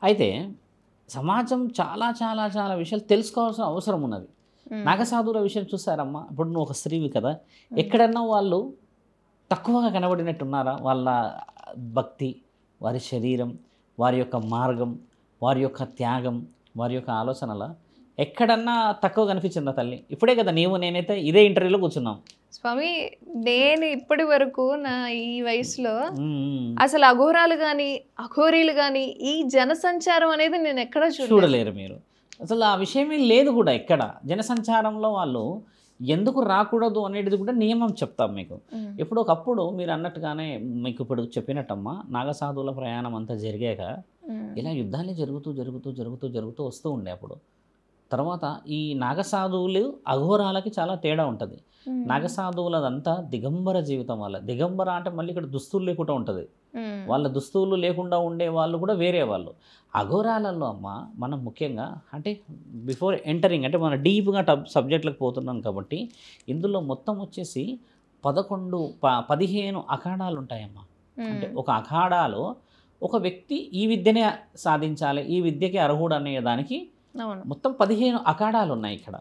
అయితే సమాజం చాలా చాలా చాలా విషయాలు తెలుసుకోవాల్సిన అవసరం ఉన్నది. నాగసాధువుల విషయం చూసారమ్మా, ఇప్పుడు నువ్వు ఒక స్త్రీవి కదా, ఎక్కడన్నా వాళ్ళు తక్కువగా కనబడినట్టున్నారా? వాళ్ళ భక్తి, వారి శరీరం, వారి యొక్క మార్గం, వారి యొక్క త్యాగం, వారి యొక్క ఆలోచనల ఎక్కడన్నా తక్కువ కనిపించిందా తల్లి? ఇప్పుడే కదా నేనైతే ఇదే ఇంటర్వ్యూలో కూర్చున్నాం. స్వామి, నేను ఇప్పటి వరకు నా ఈ వయసులో అసలు అఘోరాలు కానీ అఘోరీలు కానీ ఈ జనసంచారం అనేది నేను ఎక్కడ చూడలేరు మీరు. అసలు ఆ విషయమే లేదు కూడా ఎక్కడ. జనసంచారంలో వాళ్ళు ఎందుకు రాకూడదు అనేది కూడా నియమం చెప్తాం మీకు. ఇప్పుడు ఒకప్పుడు మీరు అన్నట్టుగానే మీకు ఇప్పుడు చెప్పినట్టమ్మా, నాగసాధువుల ప్రయాణం అంతా జరిగాక ఇలా యుద్ధాలే జరుగుతూ జరుగుతూ జరుగుతూ జరుగుతూ వస్తూ ఉండే. అప్పుడు తర్వాత ఈ నాగసాధువులు అఘోరాలకి చాలా తేడా ఉంటుంది. నాగసాధువులదంతా దిగంబర జీవితం. వాళ్ళ దిగంబర అంటే మళ్ళీ ఇక్కడ దుస్తులు లేకుండా ఉంటుంది. వాళ్ళ దుస్తులు లేకుండా ఉండే వాళ్ళు కూడా వేరే వాళ్ళు. అఘోరాలలో అమ్మ మనం ముఖ్యంగా అంటే బిఫోర్ ఎంటరింగ్ అంటే మన డీప్గా సబ్జెక్టులకు పోతున్నాం కాబట్టి ఇందులో మొత్తం వచ్చేసి 15 అఖాడాలు ఉంటాయమ్మా. అంటే ఒక అఖాడాలో ఒక వ్యక్తి ఈ విద్యనే సాధించాలి, ఈ విద్యకి అర్హుడు అనే దానికి మొత్తం 15 అఖాడాలు ఉన్నాయి ఇక్కడ.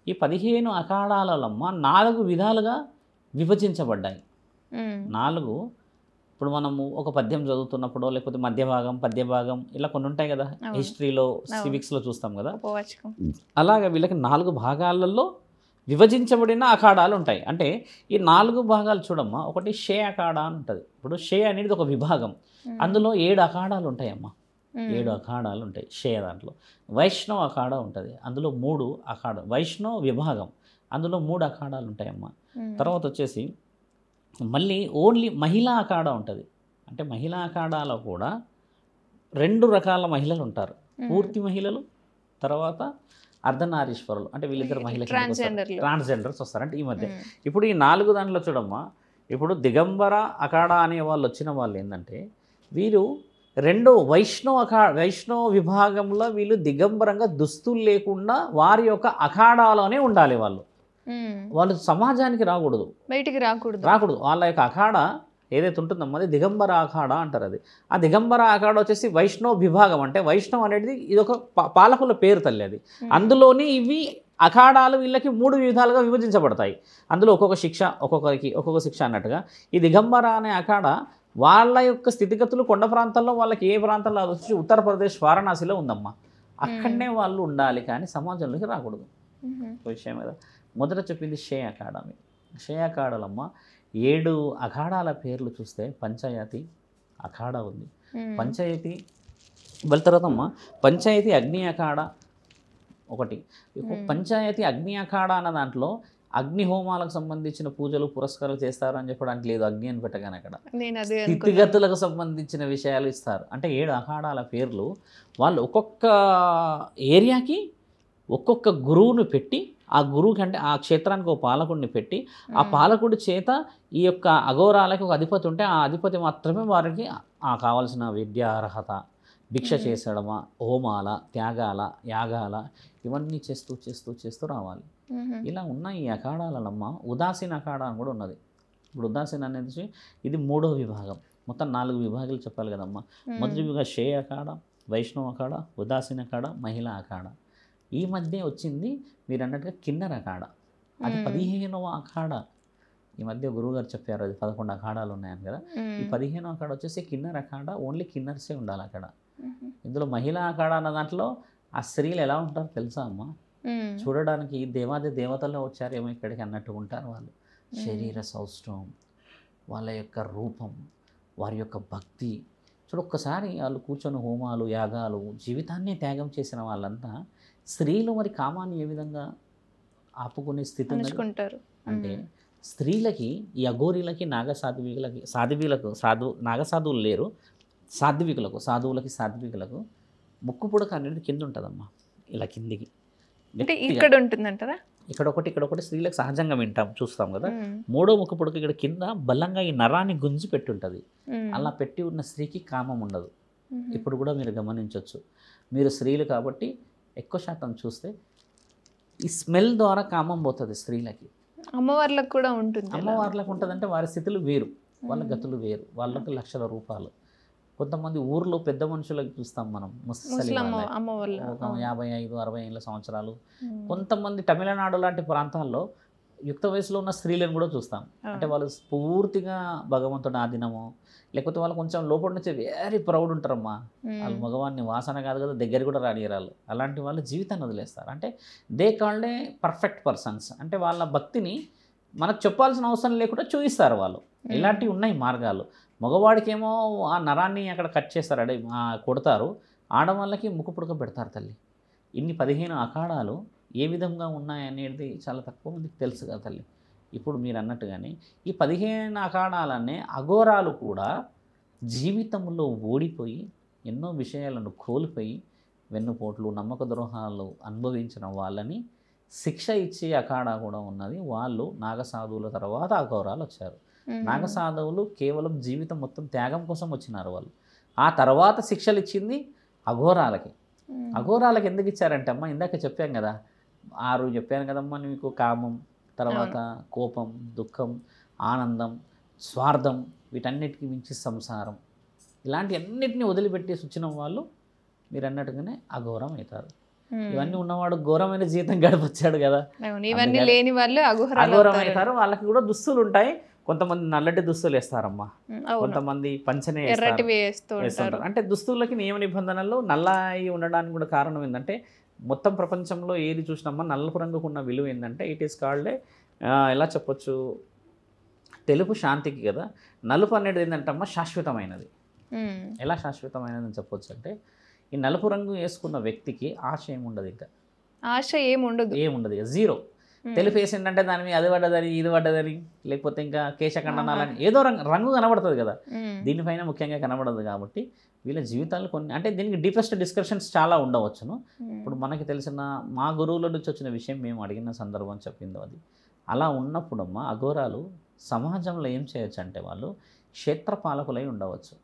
ఈ 15 అఖాడాలమ్మ 4 విధాలుగా విభజించబడ్డాయి. 4 ఇప్పుడు మనము ఒక పద్యం చదువుతున్నప్పుడు లేకపోతే మధ్య భాగం, పద్య భాగం ఇలా కొన్ని ఉంటాయి కదా, హిస్టరీలో సివిక్స్లో చూస్తాం కదా, అలాగే వీళ్ళకి 4 భాగాలలో విభజించబడిన అఖాడాలు ఉంటాయి. అంటే ఈ 4 భాగాలు చూడమ్మా, ఒకటి షే అఖాడా అని ఉంటుంది. ఇప్పుడు షే అనేది ఒక విభాగం, అందులో 7 అఖాడాలు ఉంటాయమ్మా. 7 అఖాడాలు ఉంటాయి షే దాంట్లో. వైష్ణవ అఖాడా ఉంటుంది, అందులో 3 అఖాడా. వైష్ణవ విభాగం, అందులో 3 అఖాడాలు ఉంటాయమ్మా. తర్వాత వచ్చేసి మళ్ళీ ఓన్లీ మహిళా అఖాడా ఉంటుంది. అంటే మహిళా అఖాడాలో కూడా 2 రకాల మహిళలు ఉంటారు. పూర్తి మహిళలు, తర్వాత అర్ధనారీశ్వరులు. అంటే వీళ్ళిద్దరు మహిళలు ట్రాన్స్జెండర్స్ వస్తారు. అంటే ఈ మధ్య ఇప్పుడు ఈ 4 దాంట్లో చూడమ్మా, ఇప్పుడు దిగంబర అఖాడా అనే వాళ్ళు వచ్చిన వాళ్ళు ఏంటంటే వీరు 2 వైష్ణవ విభాగంలో వీళ్ళు దిగంబరంగా దుస్తులు లేకుండా వారి యొక్క అఖాడాలోనే ఉండాలి. వాళ్ళు సమాజానికి రాకూడదు, బయటికి రాకూడదు. వాళ్ళ యొక్క అఖాడా ఏదైతే ఉంటుందో అది దిగంబర అఖాడా అంటారు. అది ఆ దిగంబర అఖాడా వచ్చేసి వైష్ణవ విభాగం. అంటే వైష్ణవ్ అనేది ఇది ఒక పాలకుల పేరు తల్లి. అది అందులోని ఇవి అఖాడాలు వీళ్ళకి 3 విధాలుగా విభజించబడతాయి. అందులో ఒక్కొక్క శిక్ష, ఒక్కొక్క శిక్ష అన్నట్టుగా ఈ దిగంబర అనే అఖాడా వాళ్ళ యొక్క స్థితిగతులు కొండ ప్రాంతాల్లో వాళ్ళకి ఏ ప్రాంతంలో అది వచ్చి ఉత్తరప్రదేశ్ వారణాసిలో ఉందమ్మా. అక్కడనే వాళ్ళు ఉండాలి, కానీ సమాజంలోకి రాకూడదు. విషయం మీద మొదట చెప్పింది షే అఖాడా. షే అఖాడాలమ్మ 7 అఖాడాల పేర్లు చూస్తే పంచాయతీ అఖాడా ఉంది. పంచాయతీ వాళ్ళ తర్వాత అమ్మ పంచాయతీ అగ్ని అఖాడా ఒకటి. పంచాయతీ అగ్ని అఖాడా అన్న దాంట్లో అగ్ని హోమాలకు సంబంధించిన పూజలు పురస్కారాలు చేస్తారు అని చెప్పడానికి లేదు. అగ్ని అని పెట్టగానే అక్కడ స్థితిగతులకు సంబంధించిన విషయాలు ఇస్తారు. అంటే 7 అఖాడాల పేర్లు వాళ్ళు ఒక్కొక్క ఏరియాకి ఒక్కొక్క గురువును పెట్టి, ఆ గురువుకి అంటే ఆ క్షేత్రానికి ఒక పాలకుడిని పెట్టి, ఆ పాలకుడి చేత ఈ యొక్క అఘోరాలకు ఒక అధిపతి ఉంటే ఆ అధిపతి మాత్రమే వారికి కావాల్సిన విద్య, అర్హత, భిక్ష చేసడమా, హోమాల, త్యాగాల, యాగాల ఇవన్నీ చేస్తూ చేస్తూ చేస్తూ రావాలి. ఇలా ఉన్న ఈ అఖాడాలమ్మ ఉదాసీన అఖాడా అని కూడా ఉన్నది. ఇప్పుడు ఉదాసీన అనేది ఇది 3వ విభాగం. మొత్తం 4 విభాగాలు చెప్పాలి కదమ్మా. మొదటి విభాగం షే అఖాడా, వైష్ణవ అఖాడా, ఉదాసీన అఖాడా, మహిళా అఖాడా. ఈ మధ్య వచ్చింది మీరు అన్నట్టుగా కిన్నర్ అఖాడా. అది 15వ అఖాడా. ఈ మధ్య గురువుగారు చెప్పారు అది 11 అఖాడాలు ఉన్నాయని కదా. ఈ 15వ అఖాడా వచ్చేసి కిన్నర్ అఖాడా. ఓన్లీ కిన్నర్సే ఉండాలి అక్కడ. ఇందులో మహిళా అఖాడా అన్న దాంట్లో ఆ స్త్రీలు ఎలా ఉంటారో తెలుసా అమ్మ? చూడడానికి దేవాది దేవతల్లో వచ్చారేమో ఇక్కడికి అన్నట్టు ఉంటారు వాళ్ళు. శరీర సౌష్ఠవం, వాళ్ళ యొక్క రూపం, వారి యొక్క భక్తి ఒక్కసారి వాళ్ళు కూర్చొని హోమాలు, యాగాలు, జీవితాన్ని త్యాగం చేసిన వాళ్ళంతా స్త్రీలు మరి కామాన్ని ఏ విధంగా ఆపుకునే స్థితి ఉంచుకుంటారు అంటే స్త్రీలకి ఈ అఘోరీలకి నాగసాధువులు లేరు, సాధువులకి ముక్కు పుడక అనేది కింద ఉంటుందమ్మా, ఇలా కిందికి. అంటే ఇక్కడ ఉంటుందంటారా? ఇక్కడ ఒకటి స్త్రీలకు సహజంగా చూస్తాం కదా. 3వ ముక్కు పుడక ఇక్కడ కింద బలంగా ఈ నరాన్ని గుంజి పెట్టి ఉంటుంది. అలా పెట్టి ఉన్న స్త్రీకి కామం ఉండదు. ఇప్పుడు కూడా మీరు గమనించవచ్చు. మీరు స్త్రీలు కాబట్టి ఎక్కువ శాతం చూస్తే ఈ స్మెల్ ద్వారా కామం పోతుంది స్త్రీలకి. అమ్మవార్లకు కూడా ఉంటుంది. అమ్మవార్లకు ఉంటుందంటే వారి స్థితులు వేరు, వాళ్ళ గతులు వేరు, వాళ్ళకి లక్షల రూపాలు. కొంతమంది ఊర్లో పెద్ద మనుషులకు చూస్తాం మనం, ముసలి వాళ్ళే, ఒక 55-60 ఏళ్ళ సంవత్సరాలు. కొంతమంది తమిళనాడు లాంటి ప్రాంతాల్లో యుక్త వయసులో ఉన్న స్త్రీలను కూడా చూస్తాం. అంటే వాళ్ళు పూర్తిగా భగవంతుని ఆధీనమో, లేకపోతే వాళ్ళు కొంచెం లోపల నుంచి వెరీ ప్రౌడ్ ఉంటారమ్మా. వాళ్ళు మగవాడిని వాసన కాదు కదా దగ్గర కూడా రానియరాలు. అలాంటి వాళ్ళు జీవితాన్ని వదిలేస్తారు. అంటే దే కాల్డే పర్ఫెక్ట్ పర్సన్స్. అంటే వాళ్ళ భక్తిని మనకు చెప్పాల్సిన అవసరం లేకుండా చూపిస్తారు వాళ్ళు. ఇలాంటివి ఉన్నాయి మార్గాలు. మగవాడికేమో ఆ నరాన్ని అక్కడ కట్ చేస్తారు, అడే కొడతారు. ఆడవాళ్ళకి ముక్కు పుడక పెడతారు తల్లి. ఇన్ని 15 అఖాడాలు ఏ విధంగా ఉన్నాయనేది చాలా తక్కువ మందికి తెలుసు కదా తల్లి. ఇప్పుడు మీరు అన్నట్టుగానే ఈ 15 అఖాడాలనే అఘోరాలు కూడా జీవితంలో ఓడిపోయి ఎన్నో విషయాలను కోల్పోయి వెన్నుపోట్లు, నమ్మక ద్రోహాలు అనుభవించిన వాళ్ళని శిక్ష ఇచ్చే అఖాడా కూడా ఉన్నది. వాళ్ళు నాగసాధువుల తర్వాత అఘోరాలు వచ్చారు. నాగసాధువులు కేవలం జీవితం మొత్తం త్యాగం కోసం వచ్చినారు వాళ్ళు. ఆ తర్వాత శిక్షలు ఇచ్చింది అఘోరాలకి. అఘోరాలకి ఎందుకు ఇచ్చారంటే అమ్మ, ఇందాక చెప్పాం కదా, 6 చెప్పాను కదమ్మా మీకు. కామం, తర్వాత కోపం, దుఃఖం, ఆనందం, స్వార్థం, వీటన్నిటికీ మించి సంసారం, ఇలాంటి అన్నిటిని వదిలిపెట్టేసి వచ్చిన వాళ్ళు మీరు అన్నట్టుగానే అఘోరం అవుతారు. ఇవన్నీ ఉన్నవాడు ఘోరమైన జీవితం గడపొచ్చాడు కదా, ఇవన్నీ లేని వాళ్ళు అఘోరం అవుతారు. వాళ్ళకి కూడా దుస్తులు ఉంటాయి. కొంతమంది నల్లటి దుస్తులు వేస్తారమ్మా, కొంతమంది పంచనే వేస్తారు. అంటే దుస్తులకి నియమ నిబంధనలు నల్ల అయి ఉండడానికి కూడా కారణం ఏంటంటే, మొత్తం ప్రపంచంలో ఏది చూసినామా నలుపు రంగుకు ఉన్న విలువ ఏంటంటే, ఇట్ ఈస్ కాల్డ్ ఎలా చెప్పొచ్చు, తెలుపు శాంతికి కదా, నలుపు అనేది ఏంటంటమ్మా శాశ్వతమైనది. ఎలా శాశ్వతమైనది అని చెప్పొచ్చు అంటే, ఈ నలుపు రంగు వేసుకున్న వ్యక్తికి ఆశ ఏముండదు, ఇంకా ఆశ ఏముండదు, జీరో. తెలుపు వేసిందంటే దాని మీద అది పడ్డదని ఇది పడ్డదని, లేకపోతే ఇంకా కేశఖండనాలని ఏదో రంగు కనబడుతుంది కదా, దీనిపైన ముఖ్యంగా కనబడదు. కాబట్టి వీళ్ళ జీవితాలు కొన్ని, అంటే దీనికి డీపెస్ట్ డిస్కషన్స్ చాలా ఉండవచ్చును. ఇప్పుడు మనకి తెలిసిన మా గురువుల నుంచి వచ్చిన విషయం మేము అడిగిన సందర్భం చెప్పిందో అది. అలా ఉన్నప్పుడమ్మా అఘోరాలు సమాజంలో ఏం చేయొచ్చు అంటే, వాళ్ళు క్షేత్రపాలకులై ఉండవచ్చు.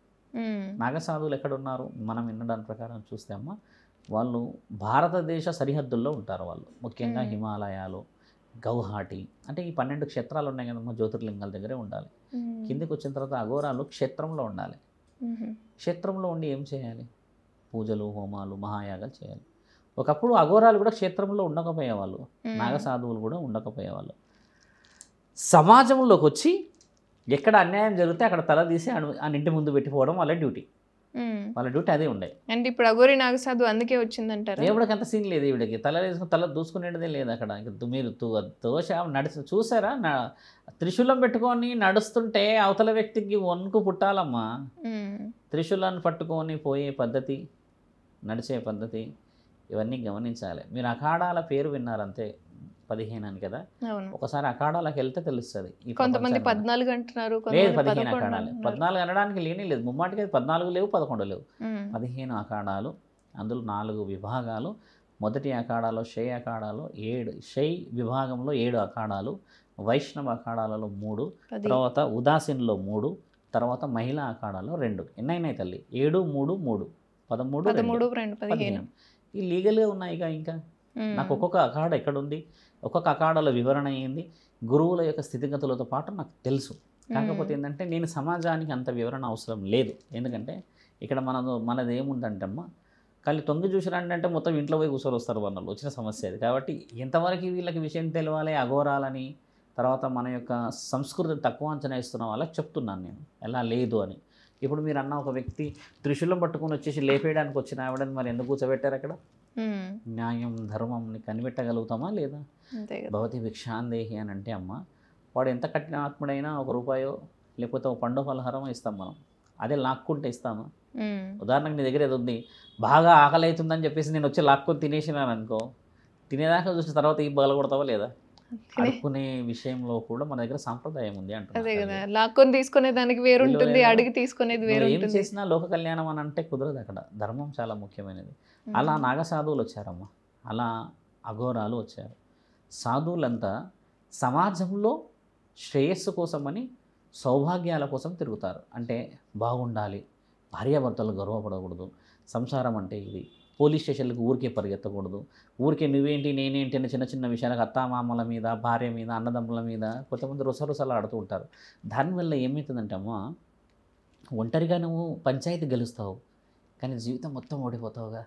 నాగసాధువులు ఎక్కడున్నారు మనం వినడానికి ప్రకారం చూస్తే అమ్మ, వాళ్ళు భారతదేశ సరిహద్దుల్లో ఉంటారు. వాళ్ళు ముఖ్యంగా హిమాలయాలు, గౌహాటి, అంటే ఈ 12 క్షేత్రాలు ఉన్నాయి కదమ్మా, జ్యోతిర్లింగాల దగ్గరే ఉండాలి. కిందికి వచ్చిన తర్వాత అఘోరాలు క్షేత్రంలో ఉండాలి. క్షేత్రంలో ఉండి ఏం చేయాలి? పూజలు, హోమాలు, మహాయాగాలు చేయాలి. ఒకప్పుడు అఘోరాలు కూడా క్షేత్రంలో ఉండకపోయేవాళ్ళు, నాగసాధువులు కూడా ఉండకపోయేవాళ్ళు. సమాజంలోకి వచ్చి ఎక్కడ అన్యాయం జరిగితే అక్కడ తల తీసి ఆ ఇంటి ముందు పెట్టిపోవడం వాళ్ళ డ్యూటీ. అదే ఉండే. అంటే ఇప్పుడు అఘోరి నాగసాధు అందుకే వచ్చిందంటారు. దేవుడికి అంత సీన్ లేదు, ఈవిడకి తల వేసుకుని తల దూసుకునేదే లేదు అక్కడ. మీరు దోష నడిచి చూసారా, త్రిశూలం పెట్టుకొని నడుస్తుంటే అవతల వ్యక్తికి వణుకు పుట్టాలమ్మా. త్రిశూలాన్ని పట్టుకొని పోయే పద్ధతి, నడిచే పద్ధతి, ఇవన్నీ గమనించాలి. మీరు అఖాడాల పేరు విన్నారంతే, 15 అని కదా, ఒకసారి అఖాడాలకు వెళ్తే తెలుస్తుంది. కొంతమంది 14 అంటున్నారు, లేదు 15 అఖాడాలు. 14 అనడానికి లేదు, ముమ్మాటికి 14 లేవు, 11 లేవు, 15 అఖాడాలు. అందులో 4 విభాగాలు. మొదటి అఖాడాలో షై అఖాడాలో 7, షై విభాగంలో 7 అఖాడాలు, వైష్ణవ అఖాడాలలో 3, తర్వాత ఉదాసీన్లో 3, తర్వాత మహిళా అఖాడాలో 2. ఎన్నైనాయి తల్లి? 7, 3, 3, 13, 15. ఈ లీగల్గా ఉన్నాయిగా. ఇంకా నాకు ఒక్కొక్క అఖాడ ఎక్కడుంది, ఒక్కొక్క అఖాడాల వివరణ అయ్యింది, గురువుల యొక్క స్థితిగతులతో పాటు నాకు తెలుసు. కాకపోతే ఏంటంటే నేను సమాజానికి అంత వివరణ అవసరం లేదు. ఎందుకంటే ఇక్కడ మనది ఏముందంటే అమ్మ, కళ్ళు తొంగి చూసిరండి అంటే మొత్తం ఇంట్లో పోయి కూర్చొని వస్తారు వాళ్ళు, వచ్చిన సమస్య అది. కాబట్టి ఎంతవరకు వీళ్ళకి విషయం తెలియాలి అఘోరాలని, తర్వాత మన యొక్క సంస్కృతిని తక్కువ అంచనా ఇస్తున్న వాళ్ళకి చెప్తున్నాను నేను, ఎలా లేదు అని. ఇప్పుడు మీరు అన్న ఒక వ్యక్తి త్రిశూలం పట్టుకొని వచ్చేసి లేపేయడానికి వచ్చిన ఆవిడని మరి ఎందుకు కూర్చోబెట్టారు అక్కడ? న్యాయం ధర్మంని కనిపెట్టగలుగుతామా లేదా? భవతి భిక్షాందేహి అని అంటే అమ్మ, వాడు ఎంత కఠిన ఆత్ముడైనా 1 రూపాయో లేకపోతే ఒక పండు పలహారమో ఇస్తాం మనం, అదే లాక్కుంటే ఇస్తామా? ఉదాహరణకు నీ దగ్గర ఏదో ఉంది, బాగా ఆకలి అవుతుందని చెప్పేసి నేను వచ్చి లాక్కొని తినేసినాను అనుకో, తినేదాకా చూసిన తర్వాత ఈ బగల కొడతావా లేదా? అడుక్కునే విషయంలో కూడా మన దగ్గర సాంప్రదాయం ఉంది అంటున్నారు. లాక్కొని తీసుకునే దానికి వేరు ఉంటుంది, అడిగి తీసుకునేది వేరు. ఏం చేసినా లోక కళ్యాణం అని అంటే కుదరదు. అక్కడ ధర్మం చాలా ముఖ్యమైనది. అలా నాగసాధువులు వచ్చారమ్మా, అలా అఘోరాలు వచ్చారు. సాధువులంతా సమాజంలో శ్రేయస్సు కోసమని, సౌభాగ్యాల కోసం తిరుగుతారు. అంటే బాగుండాలి, భార్యాభర్తలు గర్వపడకూడదు, సంసారం అంటే ఇది, పోలీస్ స్టేషన్లకు ఊరికే పరిగెత్తకూడదు, ఊరికే నువ్వేంటి నేనేంటి అని చిన్న చిన్న విషయాలకు అత్తామామల మీద, భార్య మీద, అన్నదమ్ముల మీద కొంతమంది రుసరుసలు ఆడుతూ ఉంటారు. దానివల్ల ఏమవుతుందంటే అమ్మా, ఒంటరిగా నువ్వు పంచాయతీ గెలుస్తావు, కానీ జీవితం మొత్తం ఓడిపోతావుగా.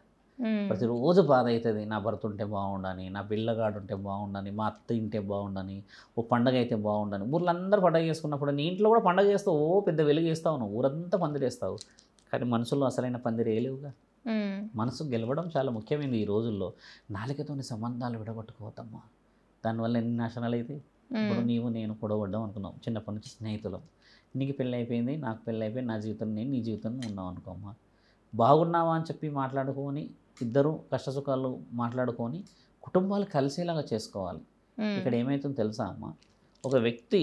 ప్రతిరోజు బాధ అవుతుంది, నా భర్త ఉంటే బాగుండని, నా పిల్లగాడు ఉంటే బాగుండని, మా అత్త ఉంటే బాగుండని, ఓ పండగ అయితే బాగుండని. ఊర్లో అందరూ పండగ చేసుకున్నప్పుడు నీ ఇంట్లో కూడా పండగ చేస్తావు, ఓ పెద్ద వెలుగు వేస్తావు, నువ్వు ఊరంతా పందిరేస్తావు, కానీ మనసులో అసలైన పందిరి వేయలేవుగా. మనసు గెలవడం చాలా ముఖ్యమైనది ఈ రోజుల్లో. నాలుకతోని సంబంధాలు విడగొట్టుకోవద్దమ్మా, దానివల్ల ఎన్ని నాశనాలు అయితే. ఇప్పుడు నీవు నేను గొడవడ్డాం అనుకున్నాం, చిన్నప్పటి నుంచి స్నేహితులం, నీకు పెళ్ళి అయిపోయింది, నాకు పెళ్ళి అయిపోయింది, నా జీవితం నేను, నీ జీవితం ఉన్నావు అనుకోమ్మా. బాగున్నావా అని చెప్పి మాట్లాడుకొని, ఇద్దరు కష్టసుఖాలు మాట్లాడుకొని కుటుంబాలు కలిసేలాగా చేసుకోవాలి. ఇక్కడ ఏమవుతుందో తెలుసా అమ్మ, ఒక వ్యక్తి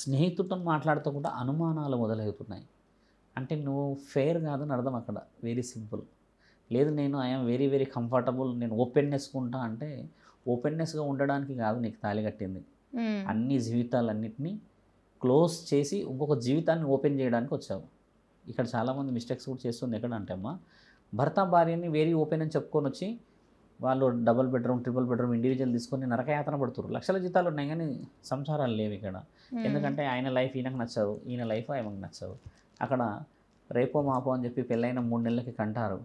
స్నేహితుడితో మాట్లాడుతూ కూడా అనుమానాలు మొదలవుతున్నాయి. అంటే నువ్వు ఫెయిర్ కాదని అర్థం అక్కడ. Very simple. లేదు నేను ఐఎమ్ వెరీ వెరీ కంఫర్టబుల్, నేను ఓపెన్నెస్గా ఉంటా అంటే, ఓపెన్నెస్గా ఉండడానికి కాదు నీకు తాళి కట్టింది. అన్ని జీవితాలన్నింటినీ క్లోజ్ చేసి ఇంకొక జీవితాన్ని ఓపెన్ చేయడానికి వచ్చావు. ఇక్కడ చాలామంది మిస్టేక్స్ కూడా చేస్తుంది. ఎక్కడంటే అమ్మా, భర్త భార్యని వెరీ ఓపెన్ అని చెప్పుకొని వచ్చి వాళ్ళు double bedroom, triple bedroom, individual తీసుకొని నరకయాతన పడుతున్నారు. లక్షల జీతాలు ఉన్నాయి కానీ సంసారాలు లేవు ఇక్కడ. ఎందుకంటే ఆయన లైఫ్ ఈయనకు నచ్చదు, ఈయన లైఫ్ ఆయనకు నచ్చదు. అక్కడ రేపో మాపో అని చెప్పి పెళ్ళైన 3 నెలలకి కంటారు,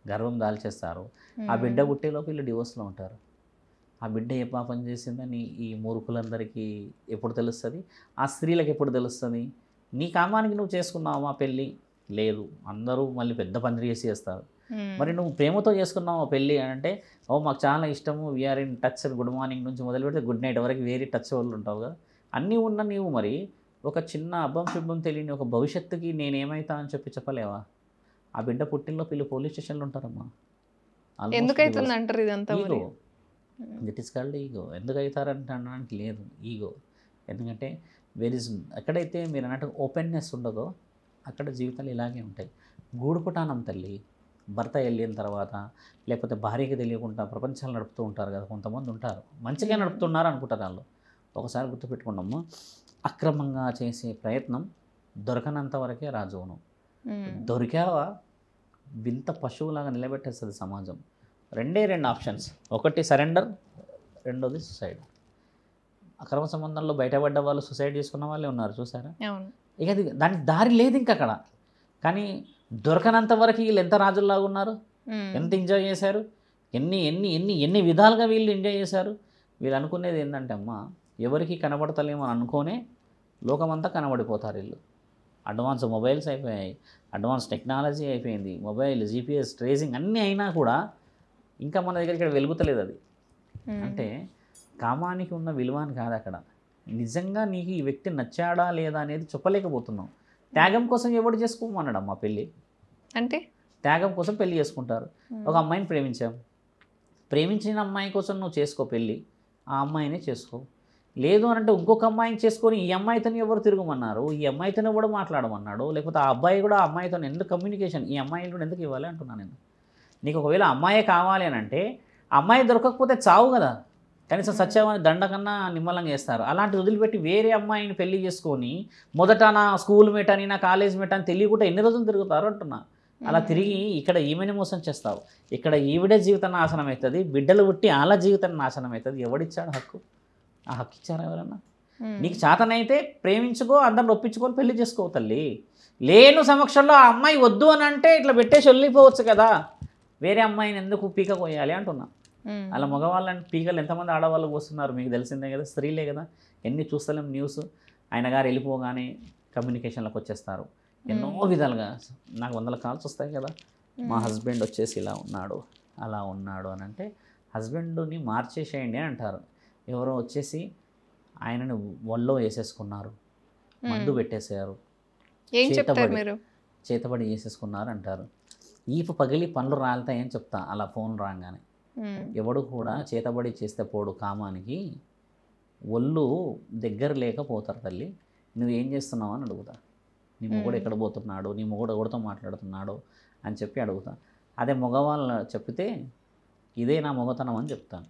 గర్వం దాల్చేస్తారు. ఆ బిడ్డ పుట్టేలోపు వీళ్ళు డివోర్స్లో ఉంటారు. ఆ బిడ్డ ఏ పాపం చేసిందని ఈ మూర్ఖులందరికీ ఎప్పుడు తెలుస్తుంది? ఆ స్త్రీలకు ఎప్పుడు తెలుస్తుంది? నీ కామానికి నువ్వు చేసుకున్నావు మా పెళ్ళి లేదు, అందరూ మళ్ళీ పెద్ద పందిరి చేసి చేస్తారు. మరి నువ్వు ప్రేమతో చేసుకున్నావు పెళ్ళి అని అంటే, ఓ మాకు చాలా ఇష్టము, we are in touch, good morning నుంచి మొదలు పెడితే గుడ్ నైట్ వరకు వేరే టచ్ వాళ్ళు ఉంటావు కదా. అన్నీ ఉన్న నీవు మరి ఒక చిన్న అబ్బం శుభ్రం తెలియని ఒక భవిష్యత్తుకి నేనేమైతా అని చెప్పి చెప్పలేవా? ఆ బిడ్డ పుట్టినలో పిల్లలు పోలీస్ స్టేషన్లో ఉంటారమ్మా. ఎందుకైతుంది అంటారు ఇదంతా? Ego, this is called ego. ఎందుకు అవుతారంటే అనడానికి లేదు, ఈగో. ఎందుకంటే ఎక్కడైతే మీరు అన్నట్టు ఓపెన్నెస్ ఉండదో అక్కడ జీవితాలు ఇలాగే ఉంటాయి. గూడుపుటానం తల్లి, భర్త వెళ్ళిన తర్వాత లేకపోతే భార్యకి తెలియకుండా ప్రపంచాలు నడుపుతూ ఉంటారు కదా, కొంతమంది ఉంటారు మంచిగా నడుపుతున్నారు అనుకుంటారు వాళ్ళు. ఒకసారి గుర్తుపెట్టుకున్నాము, అక్రమంగా చేసే ప్రయత్నం దొరకనంత వరకే రాజువును. దొరికావా వింత పశువులాగా నిలబెట్టేస్తుంది సమాజం. 2 ఆప్షన్స్, ఒకటి సరెండర్, రెండోది సుసైడ్. అక్రమ సంబంధంలో బయటపడ్డ వాళ్ళు సూసైడ్ చేసుకున్న వాళ్ళే ఉన్నారు చూసారా. ఇక అది దానికి దారి లేదు ఇంక అక్కడ. కానీ దొరకనంత వరకు వీళ్ళు ఎంత రాజుల్లాగా ఉన్నారు, ఎంత ఎంజాయ్ చేశారు, ఎన్ని ఎన్ని ఎన్ని ఎన్ని విధాలుగా వీళ్ళు ఎంజాయ్ చేశారు. వీళ్ళు అనుకునేది ఏంటంటే అమ్మ, ఎవరికి కనబడతలేమో అని అనుకోనే లోకమంతా కనబడిపోతారు వీళ్ళు. అడ్వాన్స్ మొబైల్స్ అయిపోయాయి, అడ్వాన్స్ టెక్నాలజీ అయిపోయింది, మొబైల్, జీపీఎస్ ట్రేసింగ్ అన్నీ అయినా కూడా ఇంకా మన దగ్గర ఇక్కడ వెలుగుతలేదు అది. అంటే కామానికి ఉన్న విలువ అని కాదు అక్కడ, నిజంగా నీకు ఈ వ్యక్తి నచ్చాడా లేదా అనేది చెప్పలేకపోతున్నావు. త్యాగం కోసం ఎవడు చేసుకోమన్నాడు అమ్మ పెళ్ళి అంటే? త్యాగం కోసం పెళ్ళి చేసుకుంటారు. ఒక అమ్మాయిని ప్రేమించిన అమ్మాయి కోసం నువ్వు చేసుకో పెళ్ళి, ఆ అమ్మాయినే చేసుకో. లేదు అని అంటే ఇంకొక అమ్మాయిని చేసుకొని ఈ అమ్మాయితో ఎవరు తిరగమన్నారు, ఈ అమ్మాయితోనే కూడా మాట్లాడమన్నాడు, లేకపోతే ఆ అబ్బాయి కూడా ఆ అమ్మాయితో ఎందుకు కమ్యూనికేషన్, ఈ అమ్మాయిని కూడా ఎందుకు ఇవ్వాలి అంటున్నాను నేను. నీకు ఒకవేళ అమ్మాయే కావాలి అని అంటే అమ్మాయి దొరకకపోతే చావు కదా, కనీసం సత్యవాని దండ కన్నా నిమ్మలంగా చేస్తారు. అలాంటి వదిలిపెట్టి వేరే అమ్మాయిని పెళ్లి చేసుకొని మొదట నా స్కూల్ మేట్ అని, నా కాలేజ్ మేట్ అని తెలియకుండా ఎన్ని రోజులు తిరుగుతారు అంటున్నా. అలా తిరిగి ఇక్కడ ఈమెని మోసం చేస్తావు, ఇక్కడ ఈవిడే జీవితం నాశనం అవుతుంది, బిడ్డలు పుట్టి వాళ్ళ జీవితం నాశనం అవుతుంది. ఎవడిచ్చాడు హక్కు? ఆ హక్కు ఇచ్చారా ఎవరన్నా? నీకు చేతనైతే ప్రేమించుకో, అందరిని ఒప్పించుకొని పెళ్లి చేసుకో తల్లి. లేను సమక్షంలో ఆ అమ్మాయి వద్దు అని అంటే ఇట్లా పెట్టేసి వెళ్ళిపోవచ్చు కదా, వేరే అమ్మాయిని ఎందుకు పీక కోయాలి అంటున్నా. అలా మగవాళ్ళని పీకలు ఎంతమంది ఆడవాళ్ళకు వస్తున్నారు మీకు తెలిసిందే కదా, స్త్రీలే కదా. ఎన్ని చూస్తలేం న్యూస్, ఆయన గారు వెళ్ళిపోగానే కమ్యూనికేషన్లకు వచ్చేస్తారు ఎన్నో విధాలుగా. నాకు 100 కాల్స్ వస్తాయి కదా, మా హస్బెండ్ వచ్చేసి ఇలా ఉన్నాడు అలా ఉన్నాడు అని అంటే హస్బెండ్ని మార్చేసేయండి అని అంటారు. ఎవరో వచ్చేసి ఆయనని ఒళ్ళో వేసేసుకున్నారు, మందు పెట్టేశారు, చేతబడి చేసేసుకున్నారు అంటారు. ఈపు పగిలి పనులు రాలుతాయని చెప్తా అలా ఫోన్ రాగానే. ఎవడు కూడా చేతబడి చేస్తే పోడు కామానికి, ఒళ్ళు దగ్గర లేకపోతారు తల్లి. నువ్వేం చేస్తున్నావు అని అడుగుతా. నీ మొగుడు ఎక్కడ పోతున్నాడు, నీ మొగుడు ఎవరితో మాట్లాడుతున్నాడు అని చెప్పి అడుగుతా. అదే మగవాళ్ళు చెప్తే ఇదే నా మొగతనం అని చెప్తాను.